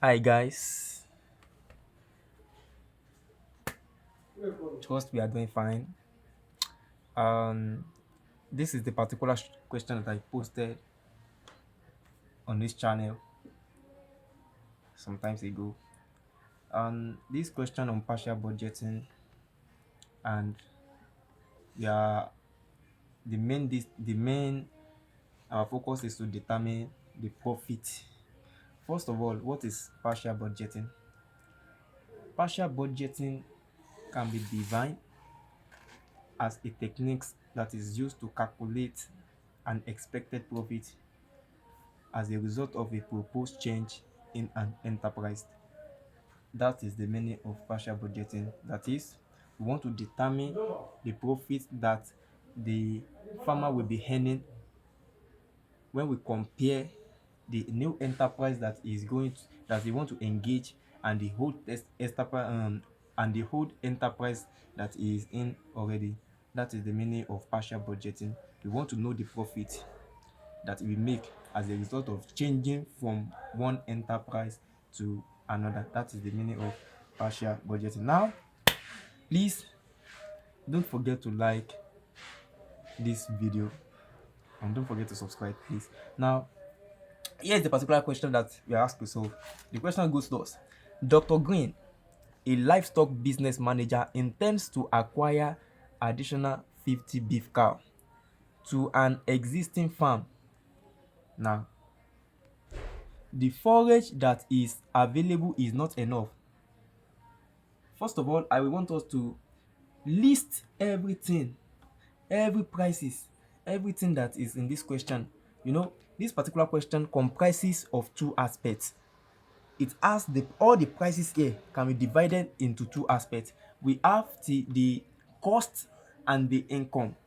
Hi guys, trust we are doing fine. Um, this is the particular question that I posted on this channel sometimes ago. This question on partial budgeting, and we are the main our focus is to determine the profit. First of all, what is partial budgeting? Partial budgeting can be defined as a technique that is used to calculate an expected profit as a result of a proposed change in an enterprise. That is the meaning of partial budgeting. That is, we want to determine the profit that the farmer will be earning when we compare the new enterprise that is going to, that they want to engage, and the whole enterprise that is in already. That is the meaning of partial budgeting. We want to know the profit that we make as a result of changing from one enterprise to another. That is the meaning of partial budgeting. Now, please don't forget to like this video and don't forget to subscribe, please. Now, here's the particular question that we are asked to solve. The question goes to us: Dr. Green, a livestock business manager, intends to acquire additional 50 beef cow to an existing farm. Now, the forage that is available is not enough. First of all, I will want us to list everything, every prices, everything that is in this question. This particular question comprises of two aspects. It has all the prices here can be divided into two aspects. We have the cost and the income.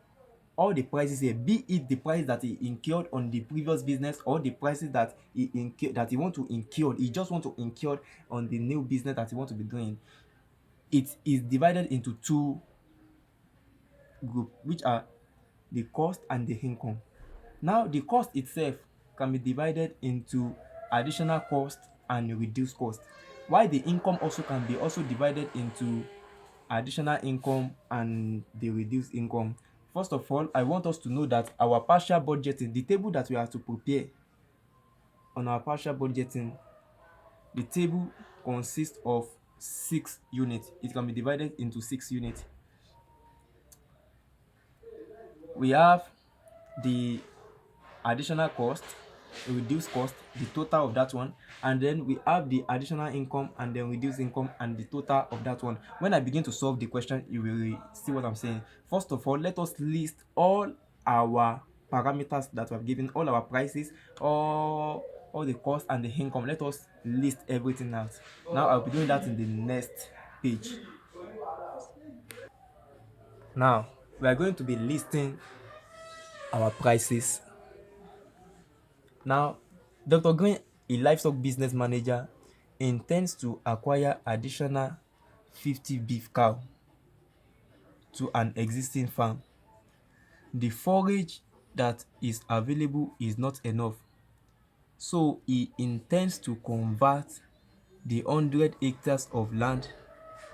All the prices here, be it the price that he incurred on the previous business, or the prices that he want to incur, he just want to incur on the new business that he want to be doing. It is divided into two groups, which are the cost and the income. Now, the cost itself can be divided into additional cost and reduced cost, while the income also can be divided into additional income and the reduced income. First of all, I want us to know that our partial budgeting, the table that we have to prepare on our partial budgeting, the table consists of 6 units. It can be divided into 6 units. We have the additional cost, reduced cost, the total of that one, and then we have the additional income and then reduced income and the total of that one. When I begin to solve the question, you will see what I'm saying. First of all, let us list all our parameters that we have given, all our prices, all the cost and the income. Let us list everything out. Now I'll be doing that in the next page. Now we are going to be listing our prices. Now, Dr. Green, a livestock business manager, intends to acquire additional 50 beef cow to an existing farm. The forage that is available is not enough, so he intends to convert the 100 hectares of land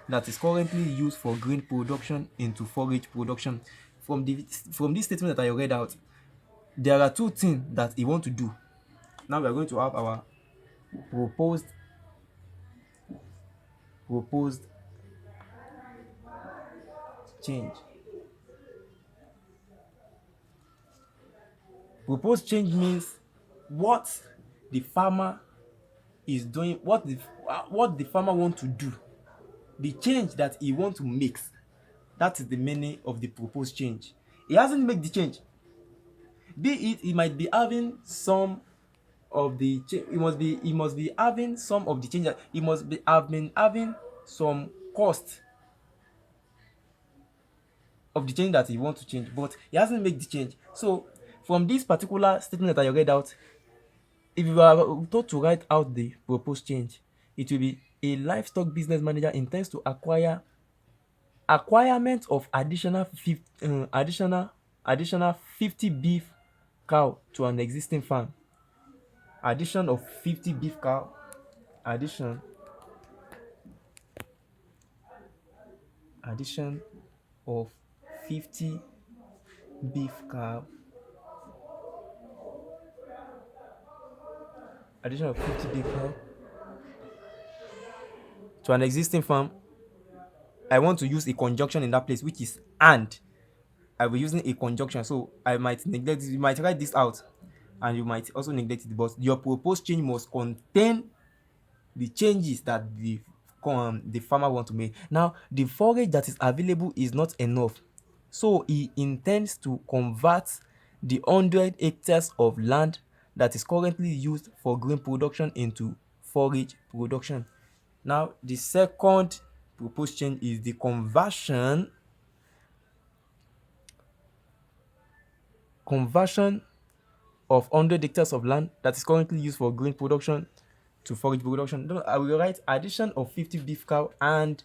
that is currently used for grain production into forage production. From this statement that I read out, there are two things that he wants to do. Now we are going to have our proposed change. Proposed change means what the farmer is doing, what the farmer want to do, the change that he want to make. That is the meaning of the proposed change. He hasn't made the change. Be it he might be having some of the change, he must be having some of the change, that he must be have been having some cost of the change that he want to change, but he hasn't made the change. So from this particular statement that I read out, if you are told to write out the proposed change, it will be: a livestock business manager intends to acquirement of additional 50 beef cow to an existing farm. Addition of 50 beef cow addition addition of 50 beef cow addition of 50 beef cow to an existing farm. I want to use a conjunction in that place, which is and. I will using a conjunction, so I might neglect this. You might write this out and you might also neglect it, but your proposed change must contain the changes that the farmer want to make. Now, the forage that is available is not enough, so he intends to convert the 100 hectares of land that is currently used for grain production into forage production. Now, the second proposed change is the conversion of 100 hectares of land that is currently used for grain production to forage production. No, I will write addition of 50 beef cow and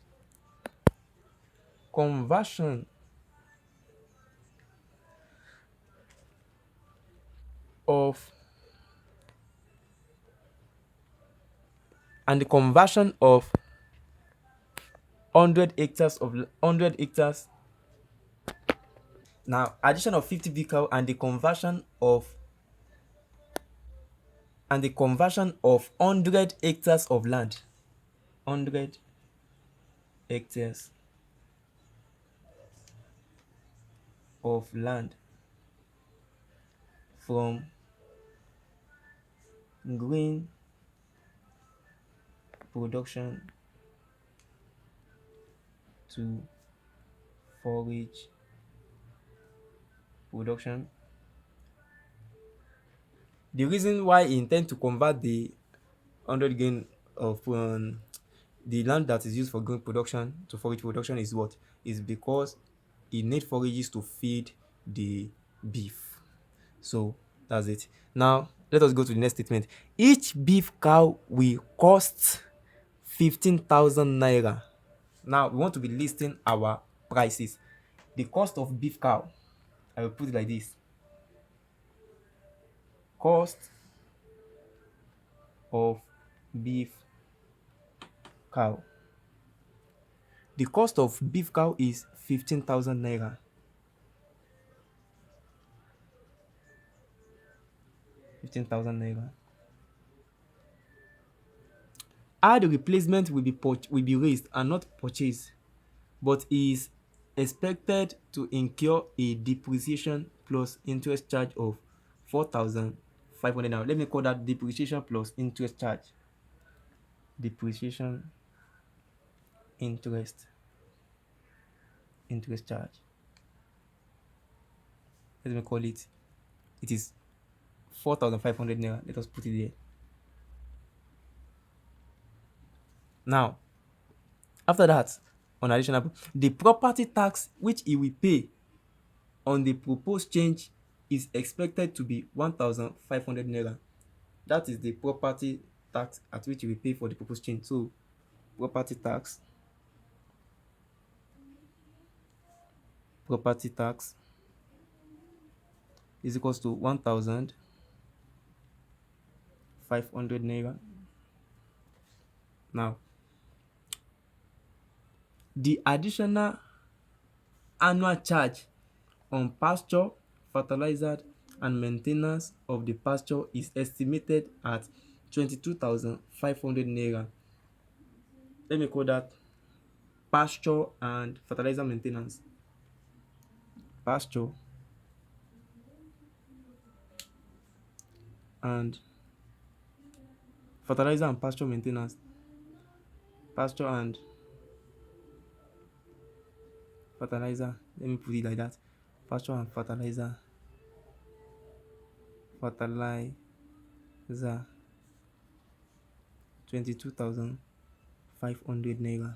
conversion of and the conversion of 100 hectares. Now, addition of 50 beef cow and the conversion of 100 hectares of land. 100 hectares of land from grain production to forage production. The reason why he intend to convert the 100 grain of the land that is used for grain production to forage production is what? Is because he need forages to feed the beef. So that's it. Now let us go to the next statement. Each beef cow will cost 15,000 naira. Now we want to be listing our prices. The cost of beef cow, I will put it like this. Cost of beef cow. The cost of beef cow is 15,000 naira. 15,000 naira. How the replacement will be raised and not purchased, but is expected to incur a depreciation plus interest charge of 4,500 naira. Let me call that depreciation plus interest charge. Depreciation interest charge. Let me call it. It is 4,500 naira. Let us put it there. Now, after that, on additional, the property tax which he will pay on the proposed change is expected to be 1,500 naira. That is the property tax at which he will pay for the proposed change. So, property tax is equals to 1,500 naira. Now, the additional annual charge on pasture, fertilizer, and maintenance of the pasture is estimated at 22,500 naira. Let me call that pasture and fertilizer maintenance. Pasture and fertilizer and pasture maintenance. Pasture and fertilizer. Let me put it like that. Pasture and fertilizer. 22,500 naira.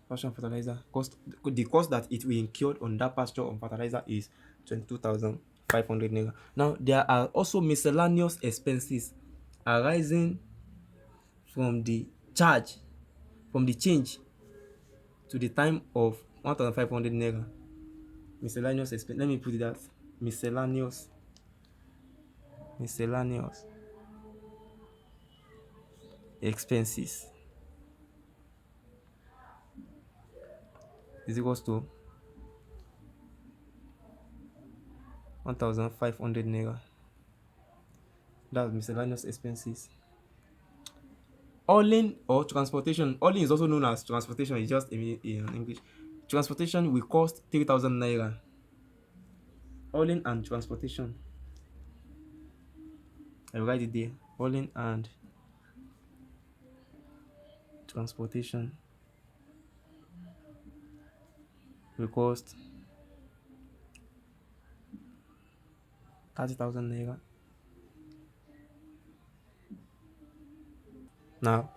Pasture and fertilizer cost. The cost that it will incur on that pasture and fertilizer is 22,500 naira. Now there are also miscellaneous expenses arising from the change to the time of 1,500 naira. Miscellaneous expense. Let me put it that miscellaneous expenses is equals to 1,500 naira. That's miscellaneous expenses. Hauling or transportation. Hauling is also known as transportation. It's just in English. Transportation will cost 3,000 naira. Hauling and transportation. I will write it there. Hauling and transportation will cost 30,000 naira. Now,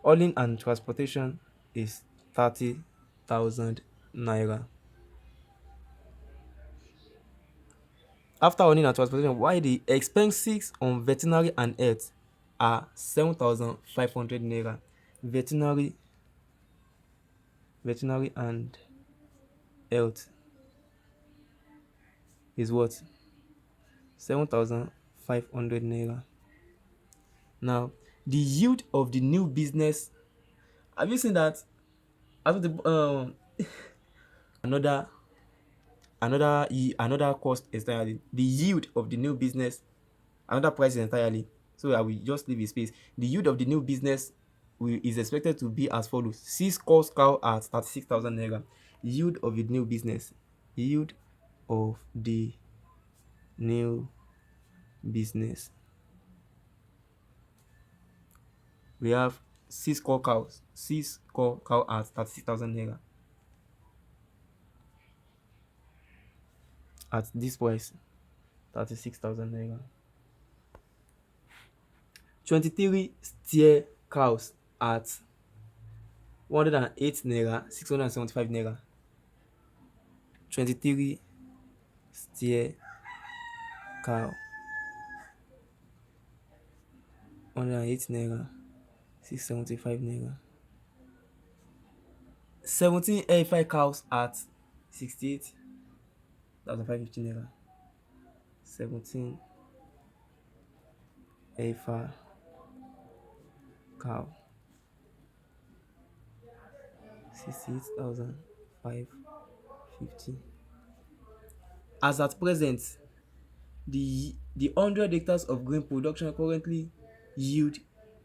hauling and transportation is 30,000 naira. After hauling and transportation, why the expenses on veterinary and health are 7,500 naira. Veterinary and health is what? 7,500 naira. Now, the yield of the new business. Have you seen that? After the another another cost entirely. The yield of the new business, another price entirely. So I will just leave a space. The yield of the new business is expected to be as follows: 6 cost cow at 36,000 naira. Yield of the new business. Yield of the new business. We have 6 core cows. 6 core cow at 36,000 naira. At this price, 36,000 naira. 23 steer cows at 108 naira, 675 naira. 23 steer cow, 108 naira, 675 naira. 17 A5 cows at 68,550 naira. 17 A5 cow, 68,550. As at present, the 100 hectares of grain production currently yield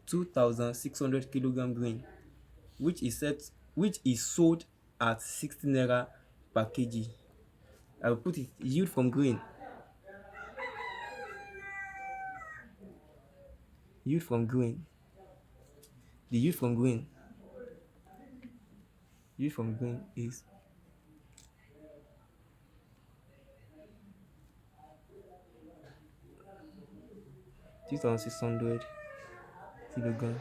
2,600 kilogram grain, which is sold at 60 naira per kg. I will put it yield from grain. Yield from grain. The yield from grain. Yield from grain is 2,600 kilogram.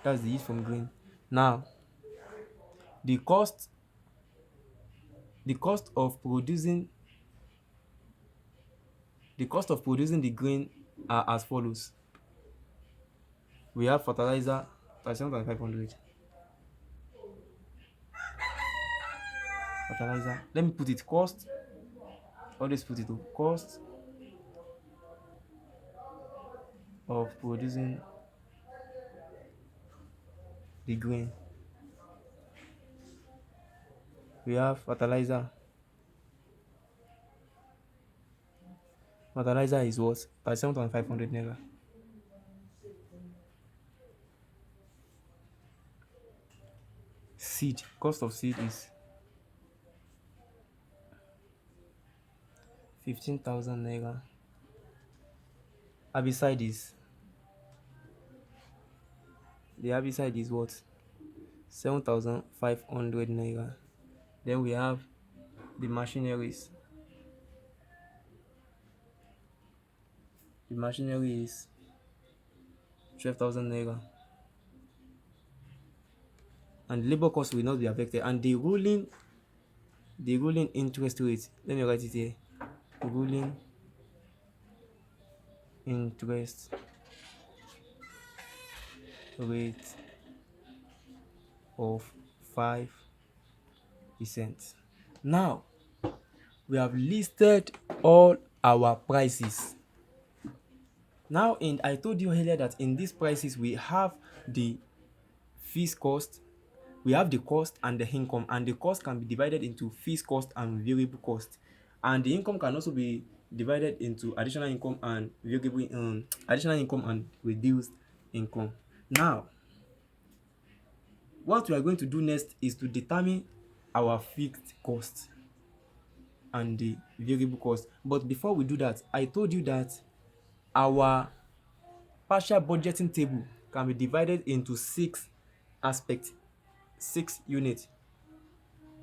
That's the yield from grain. Now, the cost of producing the grain are as follows. We have fertilizer 37,500. Fertilizer. Let me put it cost. Always put it to cost of producing the grain. We have fertilizer. Fertilizer is what? 37,500 naira. Seed. Cost of seed is 15,000 naira. Herbicide is what? 7,500 naira. Then we have the machineries. The machinery is 12,000 naira. And labor cost will not be affected. And the ruling interest rate, let me write it here. Ruling interest rate of 5%. Now, we have listed all our prices. Now, in I told you earlier that in these prices we have the fixed cost, we have the cost and the income, and the cost can be divided into fixed cost and variable cost, and the income can also be divided into additional income and variable additional income and reduced income. Now, what we are going to do next is to determine our fixed cost and the variable cost. But before we do that, I told you that our partial budgeting table can be divided into 6 aspects, 6 units.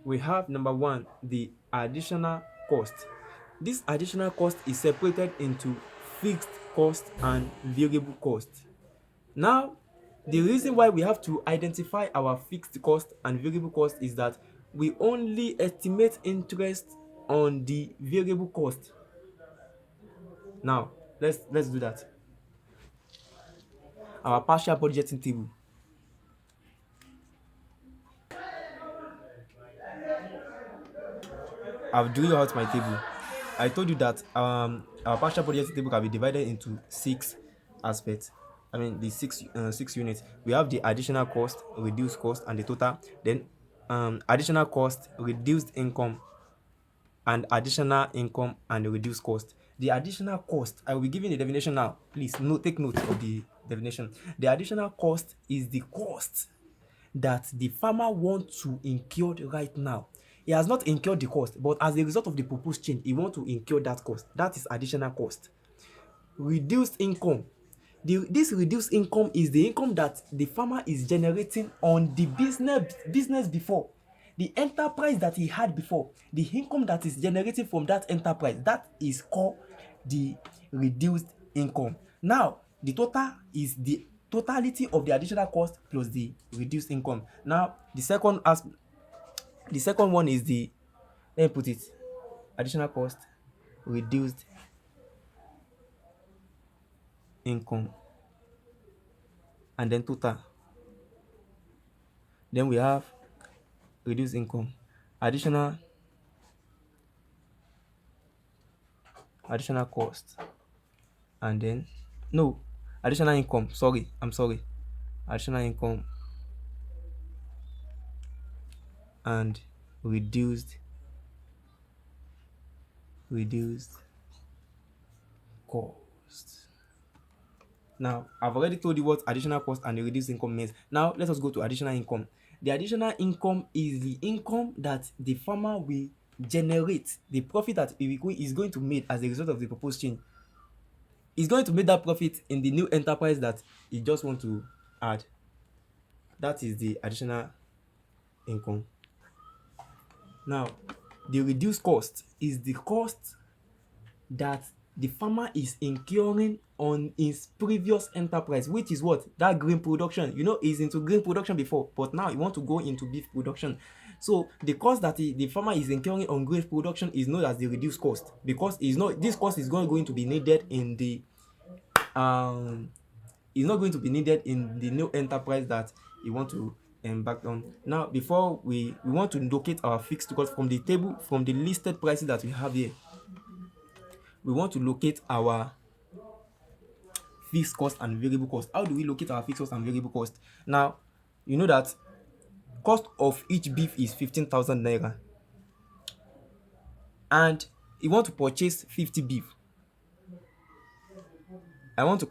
We have number one, the additional cost. This additional cost is separated into fixed cost and variable cost. Now, the reason why we have to identify our fixed cost and variable cost is that we only estimate interest on the variable cost. Now, let's do that. Our partial budgeting table. I've drawn out my table. I told you that our partial budgeting table can be divided into 6 aspects. I mean the six units. We have the additional cost, reduced cost, and the total. Then additional cost, reduced income, and additional income and reduced cost. The additional cost, I will be giving the definition now. Please take note of the definition. The additional cost is the cost that the farmer wants to incur right now. He has not incurred the cost, but as a result of the proposed change, he wants to incur that cost. That is additional cost. Reduced income. This reduced income is the income that the farmer is generating on the business before. The enterprise that he had before, the income that is generating from that enterprise, that is called the reduced income. Now, the total is the totality of the additional cost plus the reduced income. Now, the second one is the, let me put it, additional cost, reduced income, and then total. Then we have reduced income, additional cost, and then no, additional income, I'm sorry, additional income and reduced cost. Now, I've already told you what additional cost and the reduced income means. Now, let us go to additional income. The additional income is the income that the farmer will generate, the profit that he is going to make as a result of the proposed change. He's going to make that profit in the new enterprise that he just want to add. That is the additional income. Now, the reduced cost is the cost that the farmer is incurring on his previous enterprise, which is what? That grain production. You know, he's into grain production before, but now he want to go into beef production. So the cost that the farmer is incurring on grain production is known as the reduced cost, because this cost is not going to be needed in the new enterprise that you want to embark on. Now, before we want to locate our fixed cost from the table, from the listed prices that we have here, we want to locate our fixed cost and variable cost. How do we locate our fixed cost and variable cost? Now, you know that cost of each beef is 15,000 naira, and you want to purchase 50 beef. I want to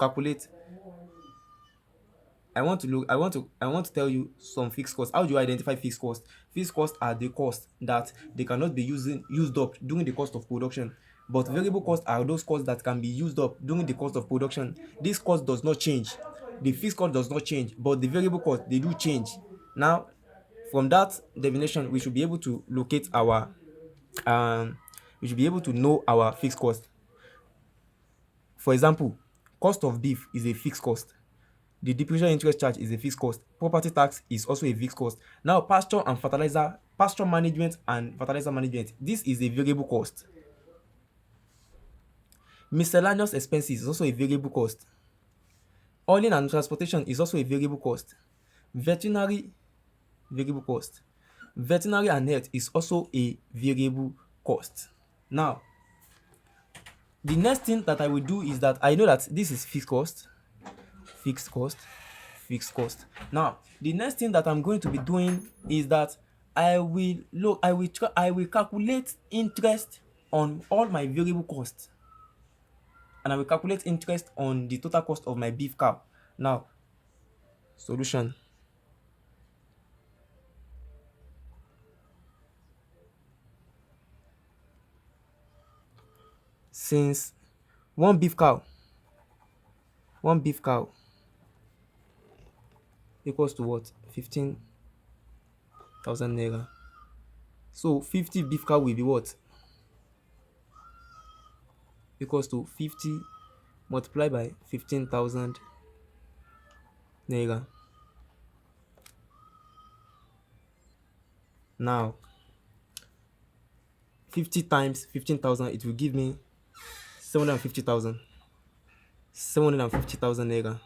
tell you some fixed costs. How do you identify fixed costs? Fixed costs are the costs that they cannot be used up during the cost of production. But variable costs are those costs that can be used up during the cost of production. This cost does not change. The fixed cost does not change, but the variable cost, they do change. Now, from that definition, we should be able to locate our we should be able to know our fixed cost. For example, cost of beef is a fixed cost. The depreciation interest charge is a fixed cost. Property tax is also a fixed cost. Now, pasture management and fertilizer management, this is a variable cost. Miscellaneous expenses is also a variable cost. Hauling and transportation is also a variable cost. Veterinary, variable cost. Veterinary and health is also a variable cost. Now, the next thing that I will do is that I know that this is fixed cost, fixed cost, fixed cost. Now, the next thing that I'm going to be doing is that I will calculate interest on all my variable costs, and I will calculate interest on the total cost of my beef cow. Now, solution. Since one beef cow one beef cow equals to what? 15,000 naira. So 50 beef cow will be what? Equals to 50 multiplied by 15,000 naira. Now 50 times 15,000, it will give me 750,000. 750,000 naira.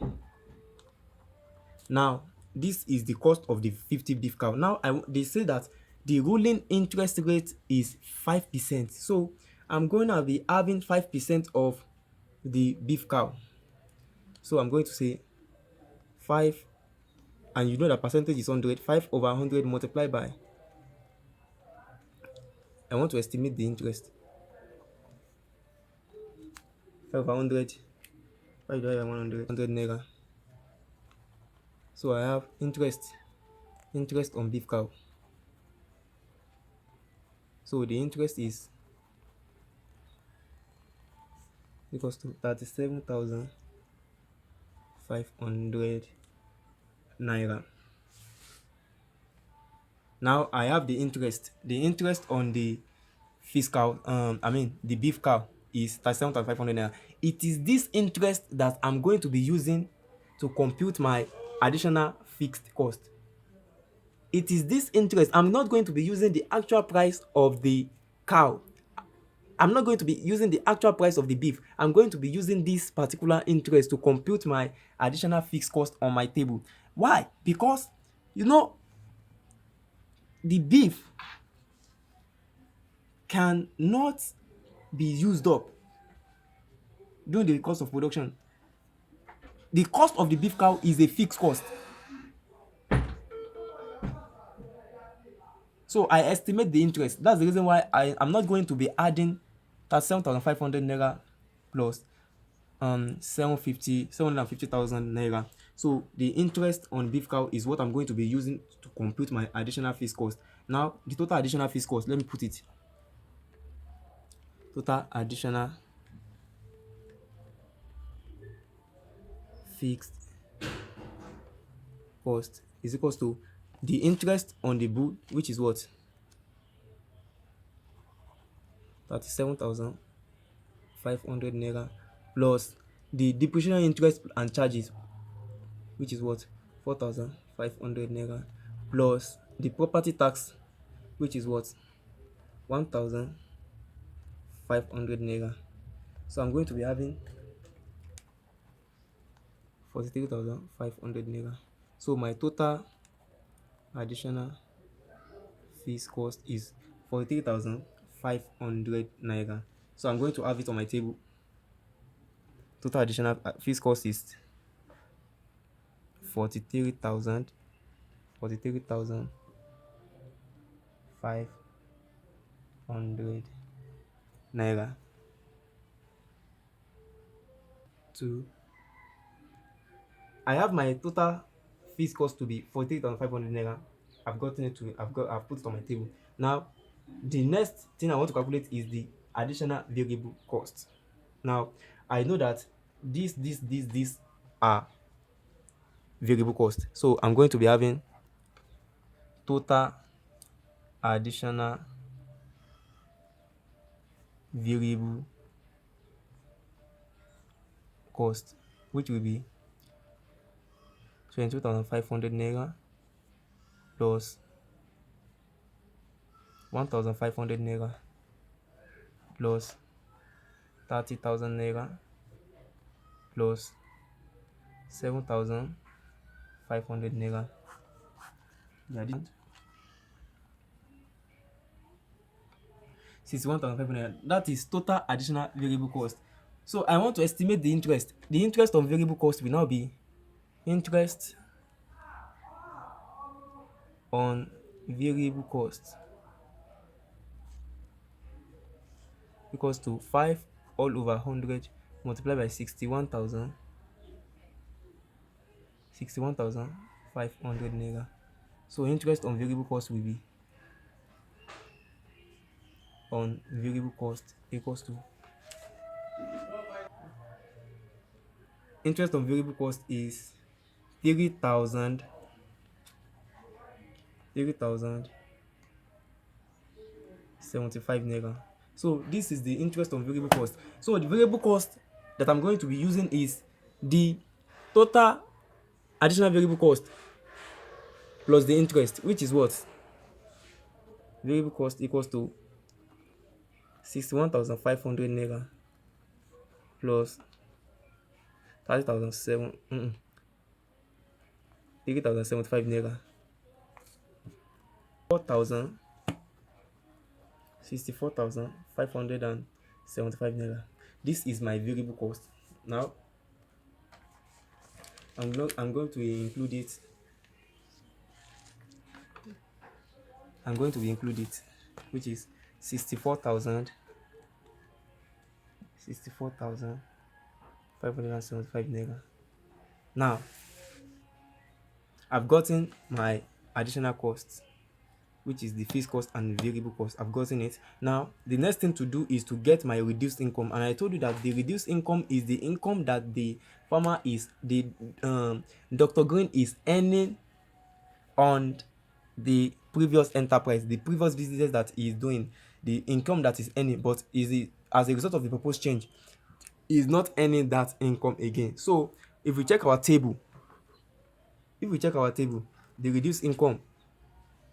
Now this is the cost of the 50 beef cow. Now they say that the ruling interest rate is 5%. So I'm going to be having 5% of the beef cow. So I'm going to say 5, and you know that percentage is 100. 5 over 100 multiplied by, I want to estimate the interest. 5 over 100, 5 divided by 100 naira. So I have interest on beef cow. So the interest is equals to 37,500 naira. Now I have the interest. The interest on the fiscal, the beef cow is 37,500 naira. It is this interest that I'm going to be using to compute my additional fixed cost. It is this interest. I'm not going to be using the actual price of the cow. I'm not going to be using the actual price of the beef. I'm going to be using this particular interest to compute my additional fixed cost on my table. Why? Because, the beef cannot be used up during the cost of production. The cost of the beef cow is a fixed cost. So I estimate the interest. That's the reason why I'm not going to be adding 37,500 naira plus 750,000 naira. So the interest on beef cow is what I'm going to be using to compute my additional fixed cost. Now the total additional fixed cost, let me put it. Total additional fixed cost is equals to the interest on the bull, which is what? 37,500 naira plus the depreciation, interest and charges, which is what? 4,500 naira plus the property tax, which is what? 1,500 naira. So I'm going to be having 43,500 naira. So my total additional fees cost is 43,500 naira. So I'm going to have it on my table. Total additional fees cost is 43,500 naira. I have my total fees cost to be 48,500 naira. I've put it on my table. Now the next thing I want to calculate is the additional variable cost. Now I know that these are variable cost. So I'm going to be having total additional variable cost, which will be 22,500 naira plus 1,500 naira plus 30,000 naira plus 7,500 naira. 61,500 naira. That is total additional variable cost. So I want to estimate the interest. The interest on variable cost will now be interest on variable cost equals to 5 all over 100 multiplied by 61,500 naira. So interest on variable cost will be on variable cost equals to interest on variable cost is 3,075 naira. So this is the interest on variable cost. So the variable cost that I'm going to be using is the total additional variable cost plus the interest, which is what? Variable cost equals to 61,500 naira plus 30,075 naira. 64,575 naira. This is my variable cost. Now I'm going to include it. I'm going to include it, which is 64,575 naira. Now I've gotten my additional costs, which is the fixed cost and variable cost. I've gotten it. Now the next thing to do is to get my reduced income, and I told you that the reduced income is the income that the farmer is Dr. Green is earning on the previous enterprise, the previous businesses that he is doing, the income that is earning, but is it as a result of the proposed change is not earning that income again. So if we check our table, the reduced income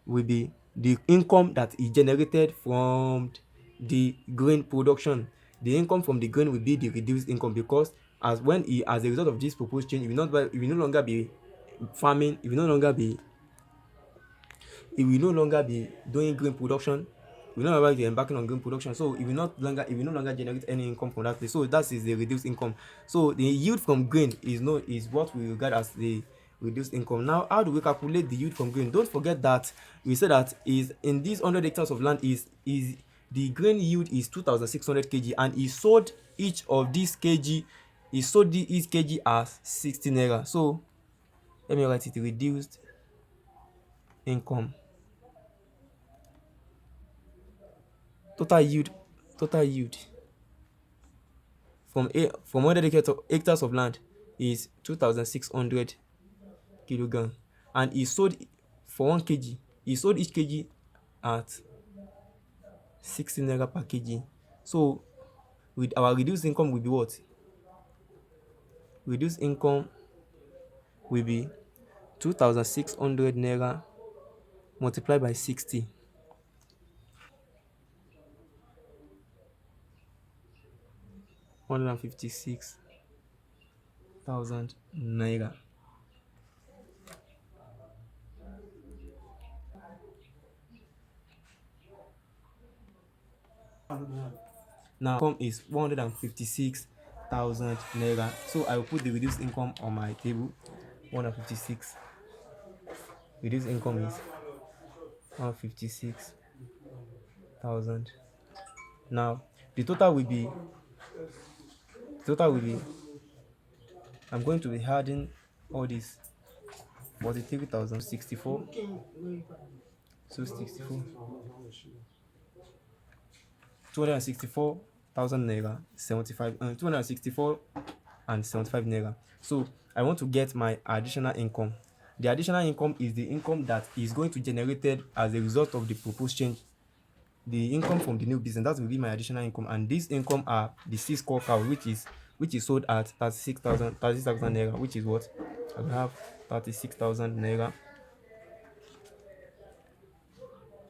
will be the income that is generated from the grain production. The income from the grain will be the reduced income, because as a result of this proposed change, it will no longer be farming, it will no longer be doing grain production. We no longer be embarking on grain production, so it will no longer generate any income from that place. So that is the reduced income. So the yield from grain is what we regard as the reduced income. Now, how do we calculate the yield from grain? Don't forget that we said that is in these 100 hectares of land is the grain yield is 2,600 kg, and he sold each of these kg. He sold each kg as 60 naira. So let me write it: reduced income. Total yield from 100 hectares of land is 2,600 kilogram, and he sold for 1 kg. He sold each kg at 60 naira per kg. So with our reduced income will be what? Reduced income will be 2,600 naira multiplied by 60. 156,000 naira. Now income is 156,000 naira. So I will put the reduced income on my table. 156. Reduced income is 156,000. Now the total will be I'm going to be adding all this 43,064. So 64 264,000 naira 75 264 and 75 naira. So I want to get my additional income. The additional income is the income that is going to be generated as a result of the proposed change, the income from the new business. That will be my additional income, and this income are the 6 core cow, which is sold at 36,000 naira, which is what I will have. 36,000 naira.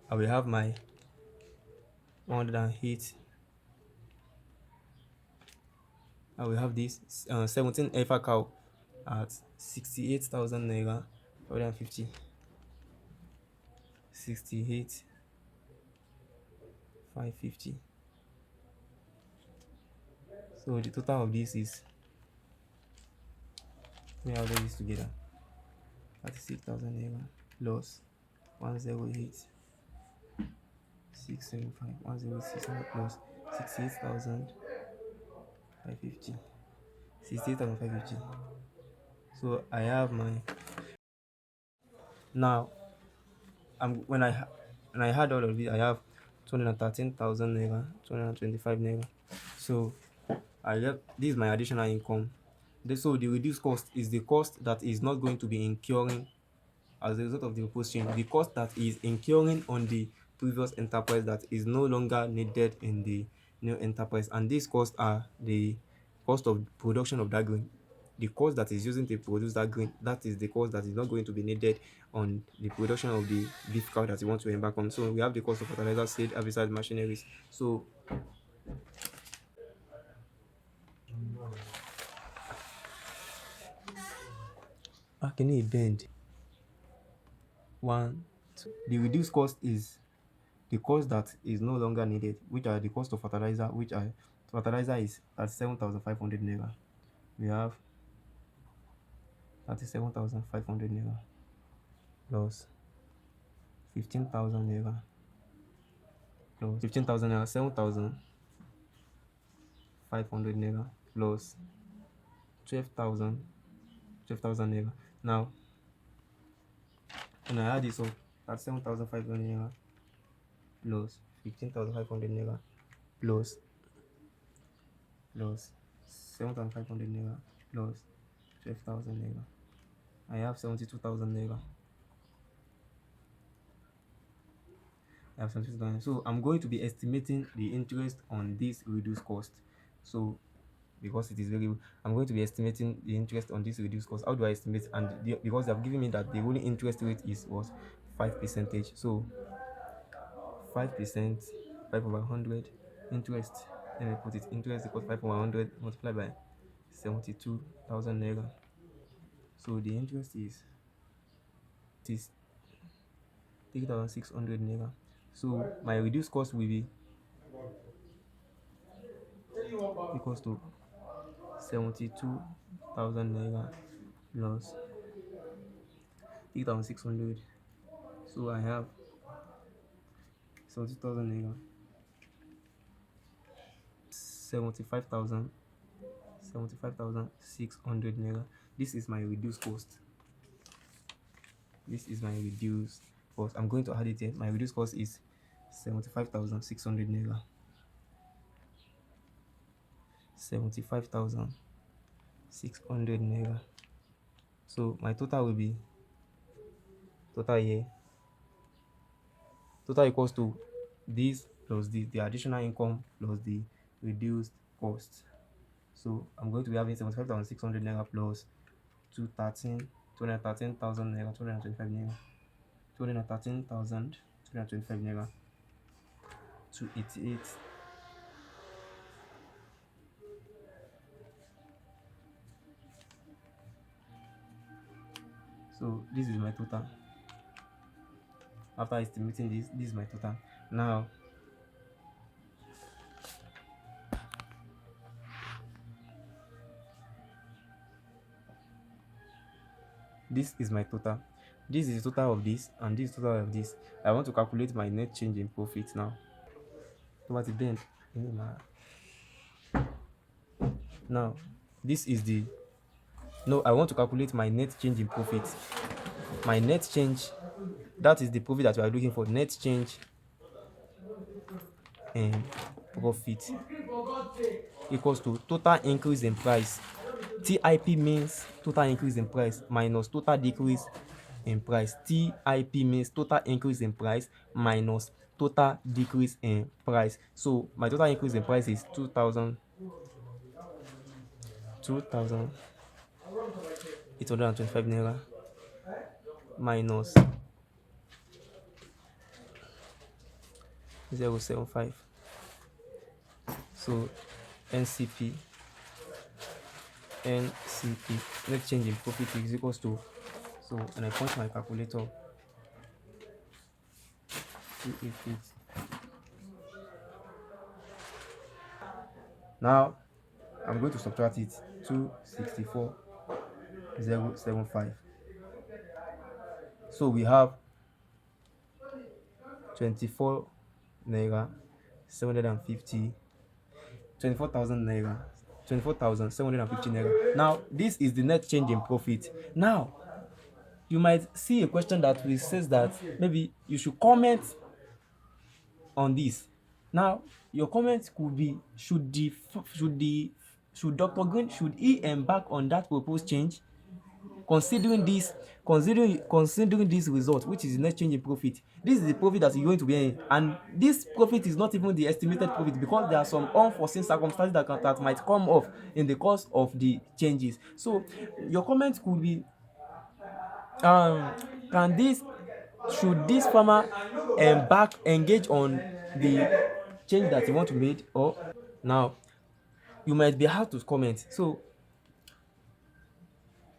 I will have my 108. I will have this 17 alpha cow at 68,000 naira. 150. 68 550. So the total of this is, we have all this together, 36,000 naira plus 108,675, 108,600 plus 68,550, 68,550. So I have my, now when I had all of it, I have 213,000 naira, 225 naira. So I left, this is my additional income. So the reduced cost is the cost that is not going to be incurring as a result of the proposed change. The cost that is incurring on the previous enterprise that is no longer needed in the new enterprise, and these costs are the cost of production of that grain. The cost that is using to produce that grain, that is the cost that is not going to be needed on the production of the beef cow that you want to embark on. So we have the cost of fertilizer, seed, herbicide, machineries. So can it bend? One, two. The reduced cost is the cost that is no longer needed, which are the cost of fertilizer, which are fertilizer is at 7,500 naira. We have 37,500 naira plus 15,000 naira plus 15,000 naira, 7,500 naira plus 12,000 naira. Now, when I add this up, that's 7,500 naira plus 15,500 naira plus 7,500 naira plus 12,000 naira. I have 72,000 naira. So I'm going to be estimating the interest on this reduced cost. So because it is variable, I'm going to be estimating the interest on this reduced cost. How do I estimate? And because they've given me that the only interest rate was 5%. So 5%, 5/100 interest. Let me put it, interest equals 5/100 multiplied by 72,000 naira. So the interest is 3,600 naira. So my reduced cost will be equals to 72,000 naira plus 3,600. So I have 70,000 naira, 75,600 naira. This is my reduced cost. This is my reduced cost. I'm going to add it here. My reduced cost is 75,600 naira. 75,600 naira. So my total will be total here. Total equals to this plus the additional income plus the reduced cost. So I'm going to be having 75,600 naira plus 213,000 naira, 225 naira, 213,225 naira, 288. So this is my total. After estimating this is my total. Now this is my total. This is the total of this, and this is the total of this. I want to calculate my net change in profit now. What it then? Now this is the, no, I want to calculate my net change in profit. My net change, that is the profit that we are looking for. Net change in profit equals to total increase in price. TIP means total increase in price minus total decrease in price. TIP means total increase in price minus total decrease in price. So my total increase in price is 2,825 naira minus 0.75. So NCP net change in profit is equals to, so when I point my calculator, 288. Now I'm going to subtract it. 264,075. So we have 24 naira 750, 24,000 naira, 24,750 naira. Now this is the net change in profit. Now you might see a question that will says that maybe you should comment on this. Now your comment could be, should Dr. Green, should he embark on that proposed change, considering this result, which is the net change in profit. This is the profit that you're going to be earning, and this profit is not even the estimated profit, because there are some unforeseen circumstances that might come up in the course of the changes. So your comment could be, can this should this farmer engage on the change that you want to make, or now you might be hard to comment. So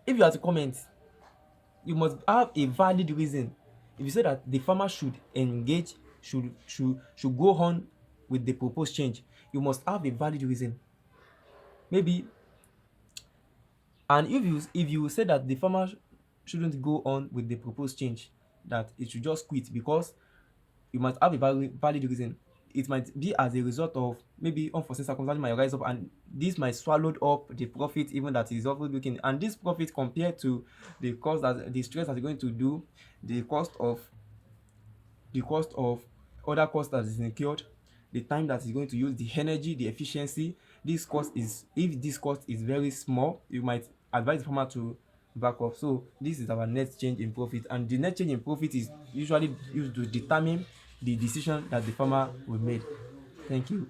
if you are to comment, you must have a valid reason. If you say that the farmer should engage, should go on with the proposed change, you must have a valid reason. Maybe, and if you say that the farmer shouldn't go on with the proposed change, that it should just quit, because you must have a valid reason. It might be as a result of maybe unforeseen circumstances might rise up, and this might swallowed up the profit even that is also looking, and this profit compared to the cost, that the stress that you're going to do, the cost of other costs that is incurred, the time that is going to use, the energy, the efficiency, this cost is, if this cost is very small, you might advise the farmer to back off. So this is our net change in profit, and the net change in profit is usually used to determine the decision that the farmer will make. Thank you.